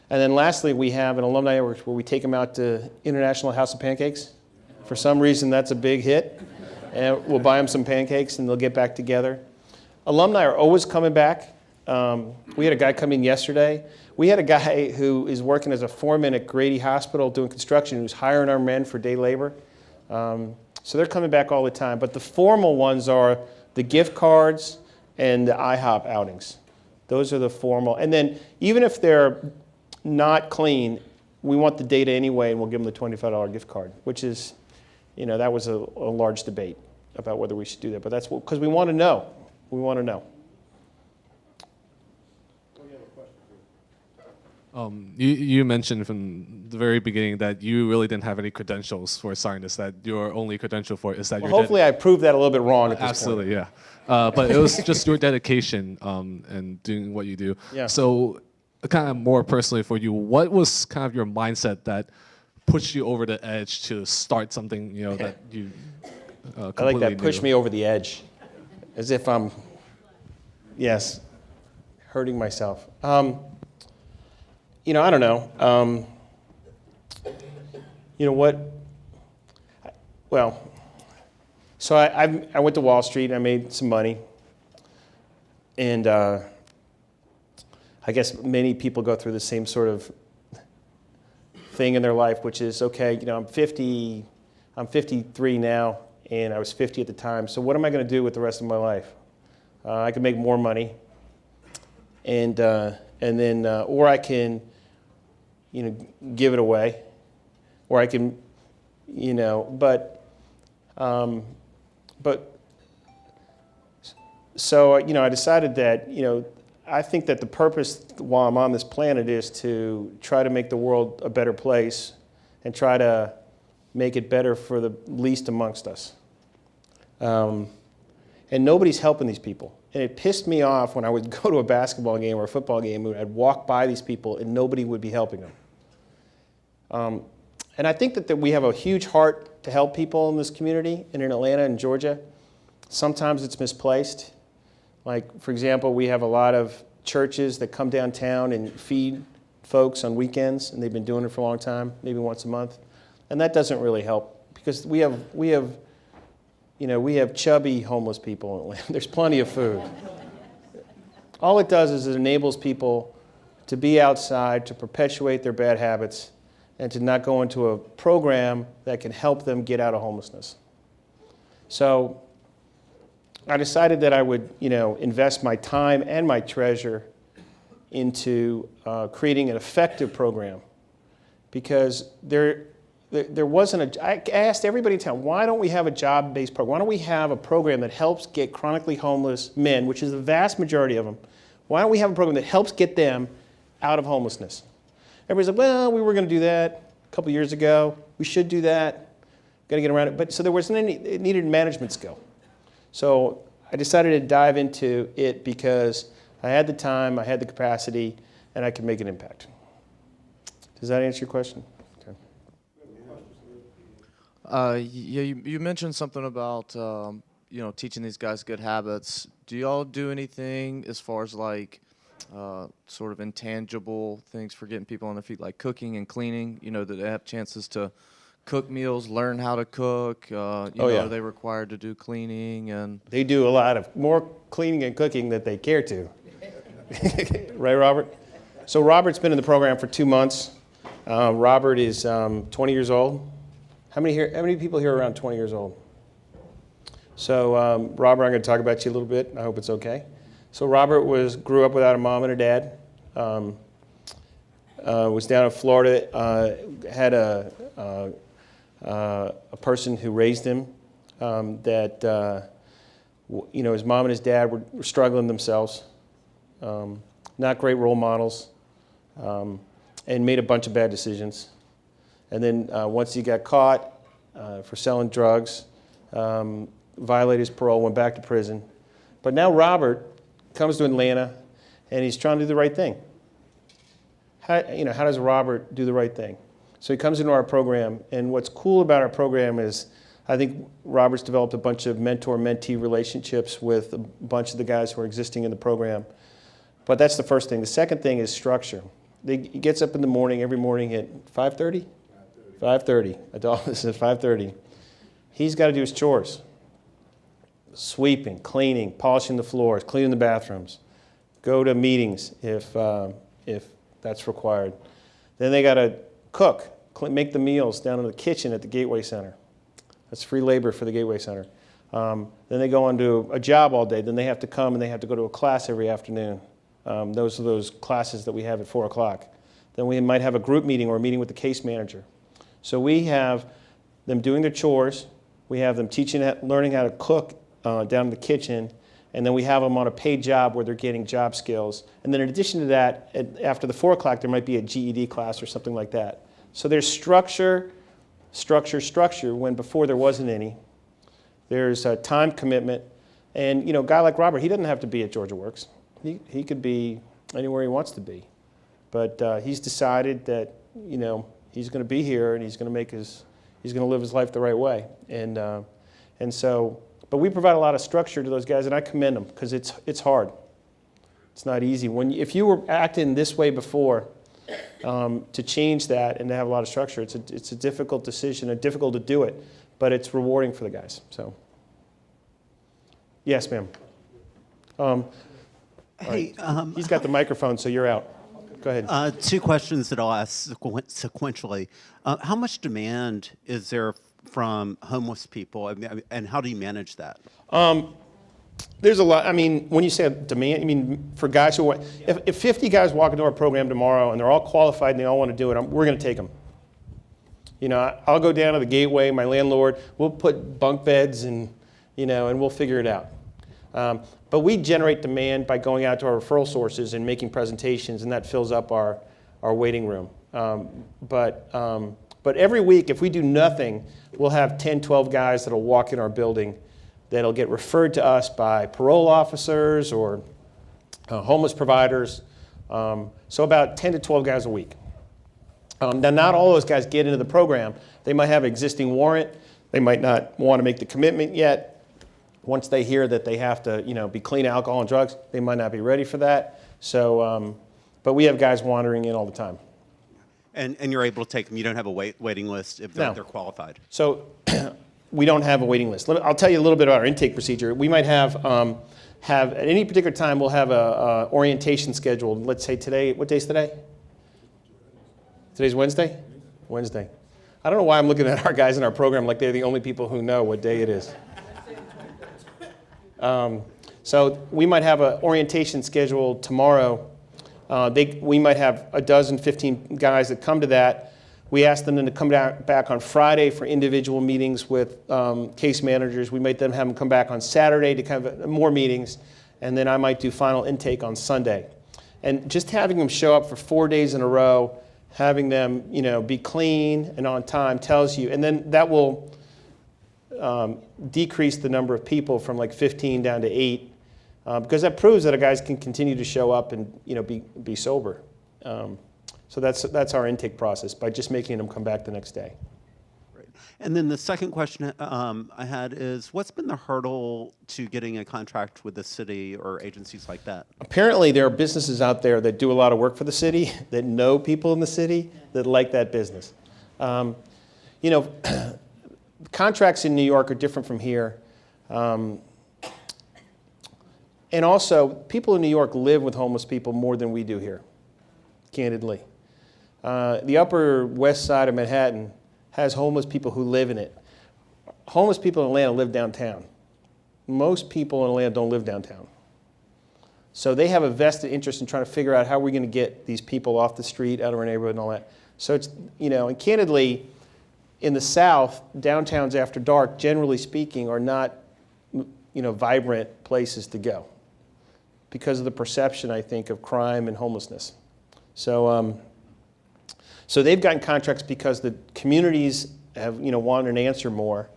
then lastly, we have an alumni network where we take them out to International House of Pancakes. For some reason, that's a big hit. And we'll buy them some pancakes and they'll get back together. Alumni are always coming back. We had a guy come in yesterday. We had a guy who is working as a foreman at Grady Hospital doing construction who's hiring our men for day labor. So they're coming back all the time. But the formal ones are the gift cards and the IHOP outings. Those are the formal. And then even if they're not clean, we want the data anyway, and we'll give them the $25 gift card, which is, you know, that was a large debate about whether we should do that. But that's because we want to know. We want to know. You mentioned from the very beginning that you really didn't have any credentials for scientists, that your only credential for it is that well, hopefully I proved that a little bit wrong at this Absolutely, point. yeah. But it was just your dedication and doing what you do. Yeah. So kind of more personally for you, what was kind of your mindset that pushed you over the edge to start something, you know, that you completely I like that, push new? me over the edge, as if I'm, yes, hurting myself. You know, I don't know. You know what? Well, so I went to Wall Street and I made some money. And I guess many people go through the same sort of thing in their life, which is, okay, you know, I'm 53 now, and I was 50 at the time. So what am I going to do with the rest of my life? I can make more money, and then, or I can, you know, give it away, or I can, you know, so, you know, I decided that, you know, I think that the purpose while I'm on this planet is to try to make the world a better place and try to make it better for the least amongst us. And nobody's helping these people. And it pissed me off when I would go to a basketball game or a football game and I'd walk by these people and nobody would be helping them. And I think that we have a huge heart to help people in this community and in Atlanta and Georgia. Sometimes it's misplaced. Like, for example, we have a lot of churches that come downtown and feed folks on weekends, and they've been doing it for a long time, maybe once a month. And that doesn't really help because we have chubby homeless people in Atlanta. There's plenty of food. All it does is it enables people to be outside, to perpetuate their bad habits, and to not go into a program that can help them get out of homelessness. So I decided that I would, you know, invest my time and my treasure into creating an effective program, because there wasn't I asked everybody in town, why don't we have a job-based program? Why don't we have a program that helps get chronically homeless men, which is the vast majority of them, why don't we have a program that helps get them out of homelessness? Everybody's like, well, we were going to do that a couple years ago. We should do that. Got to get around it. But so there wasn't any, it needed management skill. So I decided to dive into it because I had the time, I had the capacity, and I could make an impact. Does that answer your question? Yeah, you mentioned something about you know, teaching these guys good habits. Do y'all do anything as far as like sort of intangible things for getting people on their feet, like cooking and cleaning? You know, that they have chances to cook meals, learn how to cook. Are they required to do cleaning? And they do a lot of more cleaning and cooking than they care to. Right, Robert? So Robert's been in the program for 2 months. Robert is 20 years old. How many people here are around 20 years old? So Robert, I'm going to talk about you a little bit. I hope it's okay. So Robert grew up without a mom and a dad. Was down in Florida. Had a person who raised him that you know, his mom and his dad were struggling themselves. Not great role models, and made a bunch of bad decisions. And then once he got caught for selling drugs, violated his parole, went back to prison. But now Robert comes to Atlanta, and he's trying to do the right thing. How does Robert do the right thing? So he comes into our program, and what's cool about our program is I think Robert's developed a bunch of mentor-mentee relationships with a bunch of the guys who are existing in the program. But that's the first thing. The second thing is structure. He gets up in the morning, every morning at 5:30? 5:30. Adolphus at 5:30. He's got to do his chores. Sweeping, cleaning, polishing the floors, cleaning the bathrooms. Go to meetings if that's required. Then they got to cook, make the meals down in the kitchen at the Gateway Center. That's free labor for the Gateway Center. Then they go on to a job all day. Then they have to come and they have to go to a class every afternoon. Those are those classes that we have at 4 o'clock. Then we might have a group meeting or a meeting with the case manager. So we have them doing their chores. We have them learning how to cook down in the kitchen. And then we have them on a paid job where they're getting job skills. And then in addition to that, after the 4 o'clock, there might be a GED class or something like that. So there's structure, when before there wasn't any. There's a time commitment. And, you know, a guy like Robert, he doesn't have to be at Georgia Works. He could be anywhere he wants to be. But he's decided that, you know, he's going to be here and he's going to live his life the right way. And so, but we provide a lot of structure to those guys, and I commend them because it's hard. It's not easy. If you were acting this way before, to change that and to have a lot of structure. It's a difficult decision, and difficult to do it, but it's rewarding for the guys. So, yes, ma'am. Hey, he's got the microphone, so you're out. Go ahead. Two questions that I'll ask sequentially. How much demand is there from homeless people, and how do you manage that? There's a lot. I mean, when you say demand, you mean for guys who, if 50 guys walk into our program tomorrow and they're all qualified and they all want to do it, we're going to take them. You know, I'll go down to the gateway, my landlord, we'll put bunk beds and, and we'll figure it out. But we generate demand by going out to our referral sources and making presentations, and that fills up our waiting room. But every week, if we do nothing, we'll have 10, 12 guys that'll walk in our building that'll get referred to us by parole officers or homeless providers. So about 10 to 12 guys a week. Now, not all those guys get into the program. They might have an existing warrant. They might not want to make the commitment yet. Once they hear that they have to, be clean of alcohol and drugs, they might not be ready for that. So, but we have guys wandering in all the time. And you're able to take them. You don't have a waiting list if they're qualified. So we don't have a waiting list. I'll tell you a little bit about our intake procedure. We might have at any particular time, we'll have a orientation scheduled. Let's say today, what day is today? Today's Wednesday? Wednesday. I don't know why I'm looking at our guys in our program like they're the only people who know what day it is. So we might have an orientation scheduled tomorrow. We might have a dozen, 15 guys that come to that. We ask them then to come back on Friday for individual meetings with case managers. We might then have them come back on Saturday to kind of more meetings, and then I might do final intake on Sunday. And just having them show up for 4 days in a row, having them be clean and on time tells you, and then that will decrease the number of people from like 15 down to 8, because that proves that our guys can continue to show up and be sober. So that's our intake process, by just making them come back the next day. Right. And then the second question I had is, what's been the hurdle to getting a contract with the city or agencies like that? Apparently there are businesses out there that do a lot of work for the city, that know people in the city, that like that business. Contracts in New York are different from here. And also, people in New York live with homeless people more than we do here, candidly. The Upper West Side of Manhattan has homeless people who live in it. Homeless people in Atlanta live downtown. Most people in Atlanta don't live downtown. So they have a vested interest in trying to figure out how we're going to get these people off the street, out of our neighborhood and all that. So it's, and candidly, in the South, downtowns after dark, generally speaking, are not, vibrant places to go because of the perception, I think, of crime and homelessness. So, so they've gotten contracts because the communities have, wanted an answer more.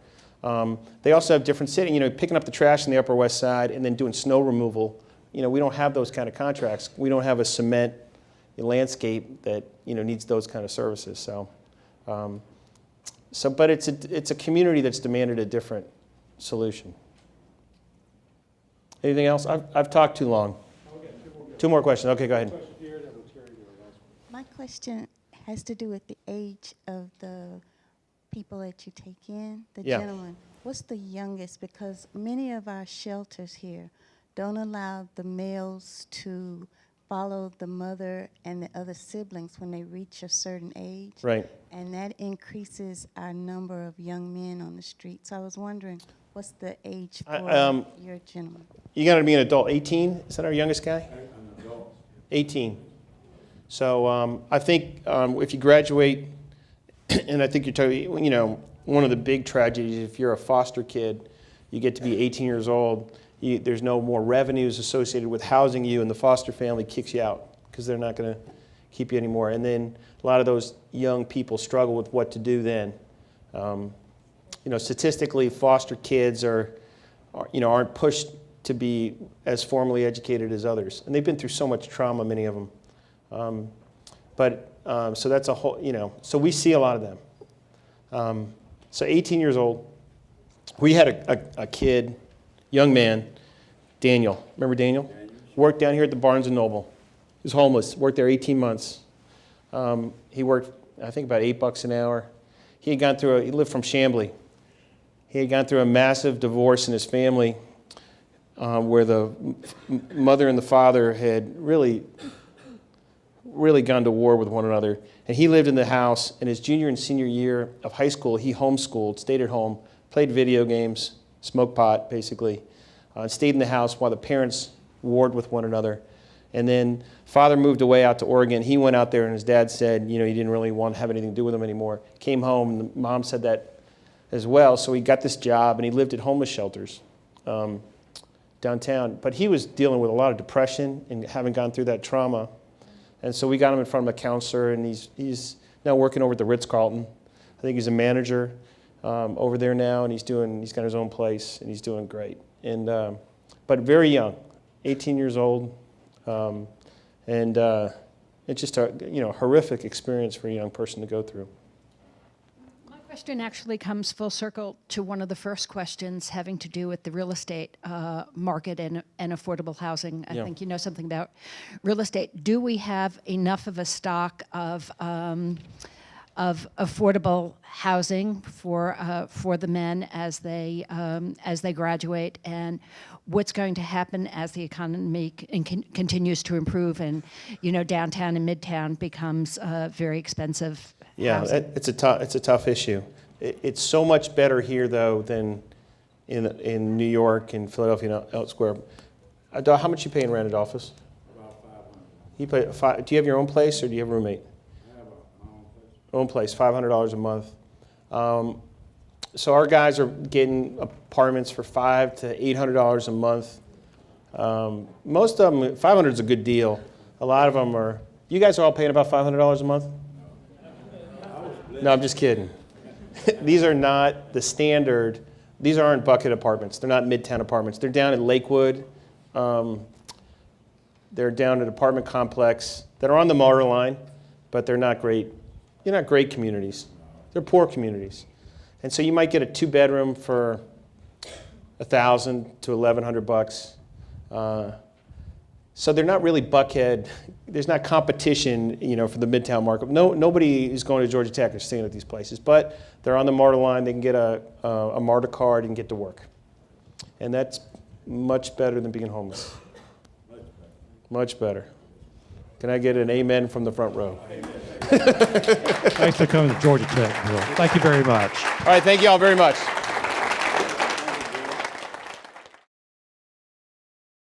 They also have different cities, picking up the trash in the Upper West Side and then doing snow removal. We don't have those kind of contracts. We don't have a cement landscape that, needs those kind of services. But it's a community that's demanded a different solution. Anything else? I've talked too long. Okay, two more questions. Okay, go ahead. My question has to do with the age of the people that you take in. The gentleman, what's the youngest? Because many of our shelters here don't allow the males to follow the mother and the other siblings when they reach a certain age. Right. And that increases our number of young men on the street. So I was wondering, what's the age for your gentleman? You got to be an adult. 18? Is that our youngest guy? 18. So I think if you graduate, and I think you're talking, one of the big tragedies, if you're a foster kid, you get to be 18 years old, there's no more revenues associated with housing you, and the foster family kicks you out because they're not going to keep you anymore. And then a lot of those young people struggle with what to do then. Statistically, foster kids aren't pushed to be as formally educated as others, and they've been through so much trauma, many of them. So that's a whole, so we see a lot of them. So 18 years old, we had a kid, young man, Daniel. Remember Daniel? Worked down here at the Barnes & Noble. He was homeless, worked there 18 months. He worked, I think, about $8 an hour. He lived from Chambly. He had gone through a massive divorce in his family where the mother and the father had really gone to war with one another. And he lived in the house. In his junior and senior year of high school, he homeschooled, stayed at home, played video games, smoked pot, basically, stayed in the house while the parents warred with one another. And then father moved away out to Oregon. He went out there, and his dad said, he didn't really want to have anything to do with him anymore. Came home, and the mom said that as well. So he got this job, and he lived at homeless shelters downtown. But he was dealing with a lot of depression and having gone through that trauma. And so we got him in front of a counselor, and he's now working over at the Ritz-Carlton. I think he's a manager over there now, and he's got his own place, and he's doing great. And but very young, 18 years old, and it's just a horrific experience for a young person to go through. My question actually comes full circle to one of the first questions having to do with the real estate market and affordable housing. I think you know something about real estate. Do we have enough of a stock of affordable housing for the men as they graduate, and what's going to happen as the economy continues to improve and downtown and midtown becomes very expensive? Yeah, it's a tough issue. It's so much better here though than in New York and Philadelphia and elsewhere. How much you pay in rented office? About $500. Do you have your own place or do you have a roommate? Own place, $500 a month. So our guys are getting apartments for $500 to $800 a month. Most of them, $500 is a good deal. A lot of them are. You guys are all paying about $500 a month? No, I'm just kidding. These are not the standard. These aren't bucket apartments. They're not midtown apartments. They're down in Lakewood. They're down at apartment complex that are on the borderline, but they're not great. They're not great communities. They're poor communities. And so you might get a 2-bedroom for $1,000 to $1,100. So they're not really Buckhead. There's not competition, for the midtown market. Nobody is going to Georgia Tech or staying at these places, but they're on the MARTA line. They can get a MARTA card and get to work, and that's much better than being homeless. Much better. Can I get an amen from the front row? Thanks for coming to Georgia Tech, Bill. Thank you very much. All right, thank you all very much.